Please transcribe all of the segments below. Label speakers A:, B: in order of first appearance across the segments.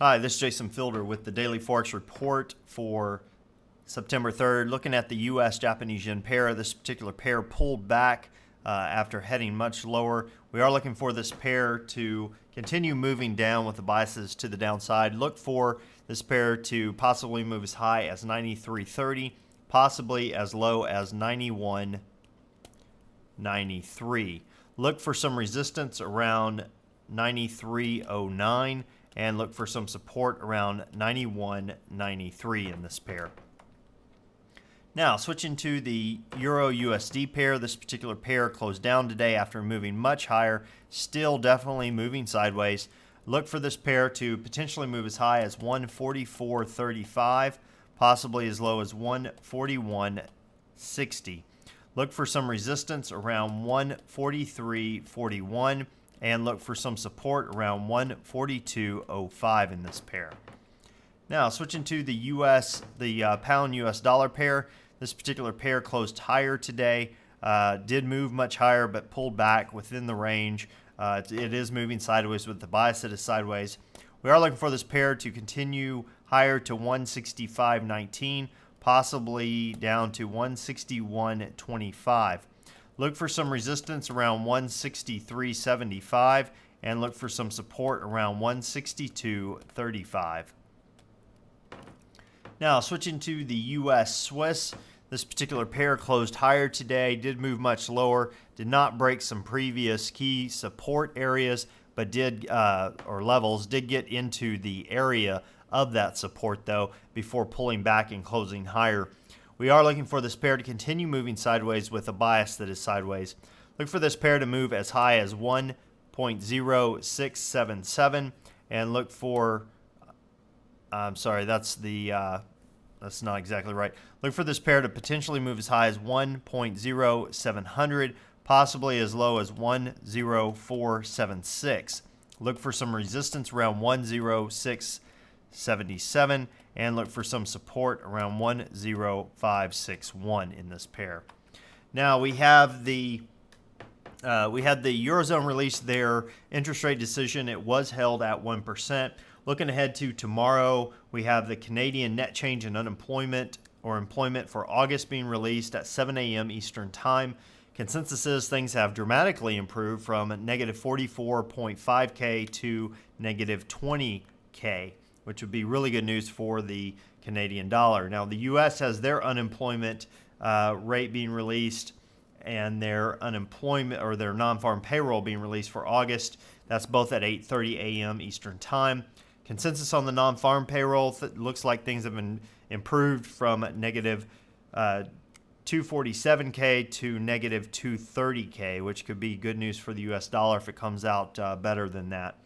A: Hi, this is Jason Fielder with the Daily Forex Report for September 3rd. Looking at the US Japanese yen pair, this particular pair pulled back after heading much lower. We are looking for this pair to continue moving down with the biases to the downside. Look for this pair to possibly move as high as 93.30, possibly as low as 91.93. Look for some resistance around 93.09 and look for some support around 91.93 in this pair. Now, switching to the Euro USD pair, this particular pair closed down today after moving much higher, still definitely moving sideways. Look for this pair to potentially move as high as 144.35, possibly as low as 141.60. Look for some resistance around 143.41 and look for some support around 142.05 in this pair. Now, switching to the pound US dollar pair, this particular pair closed higher today, did move much higher but pulled back within the range. It is moving sideways with the bias that is sideways. We are looking for this pair to continue higher to 165.19, possibly down to 161.25. Look for some resistance around 163.75 and look for some support around 162.35. Now, switching to the US Swiss, this particular pair closed higher today, did move much lower, did not break some previous key support areas, but levels did get into the area of that support though before pulling back and closing higher. We are looking for this pair to continue moving sideways with a bias that is sideways. Look for this pair to move as high as 1.0677 and look for, that's not exactly right. Look for this pair to potentially move as high as 1.0700, possibly as low as 10476. Look for some resistance around 10677 and look for some support around 10561 in this pair. Now we had the Eurozone release their interest rate decision. It was held at 1%. Looking ahead to tomorrow, we have the Canadian net change in unemployment or employment for August being released at 7 a.m. Eastern Time. Consensus is things have dramatically improved from negative 44.5K to negative 20K, which would be really good news for the Canadian dollar. Now, the U.S. has their unemployment rate being released and their unemployment or their non-farm payroll being released for August. That's both at 8:30 a.m. Eastern Time. Consensus on the non-farm payroll looks like things have been improved from negative 247K to negative 230K, which could be good news for the U.S. dollar if it comes out better than that.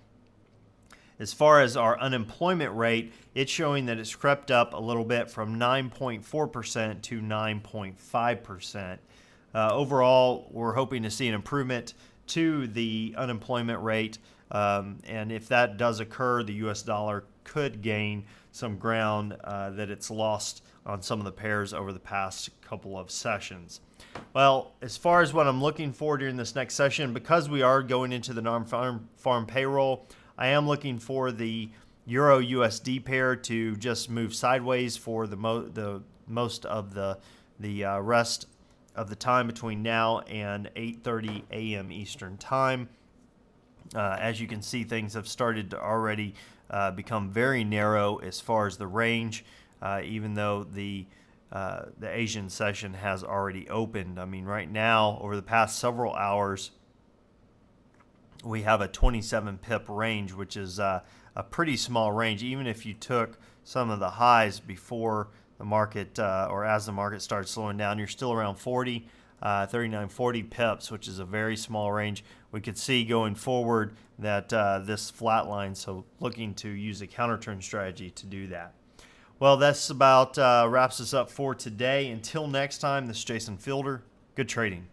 A: As far as our unemployment rate, it's showing that it's crept up a little bit from 9.4% to 9.5%. Overall, we're hoping to see an improvement to the unemployment rate. And if that does occur, the U.S. dollar could gain some ground that it's lost on some of the pairs over the past couple of sessions. Well, as far as what I'm looking for during this next session, because we are going into the non-farm payroll, I am looking for the Euro USD pair to just move sideways for the most of the rest of the time between now and 8:30 a.m. Eastern Time. As you can see, things have started to already become very narrow as far as the range, even though the Asian session has already opened. I mean, right now, over the past several hours, we have a 27 pip range, which is a pretty small range. Even if you took some of the highs before the market or as the market started slowing down, you're still around 39-40 pips, which is a very small range. We could see going forward that this flat line, so looking to use a counter trend strategy to do that. Well, that's about wraps us up for today. Until next time, this is Jason Fielder. Good trading.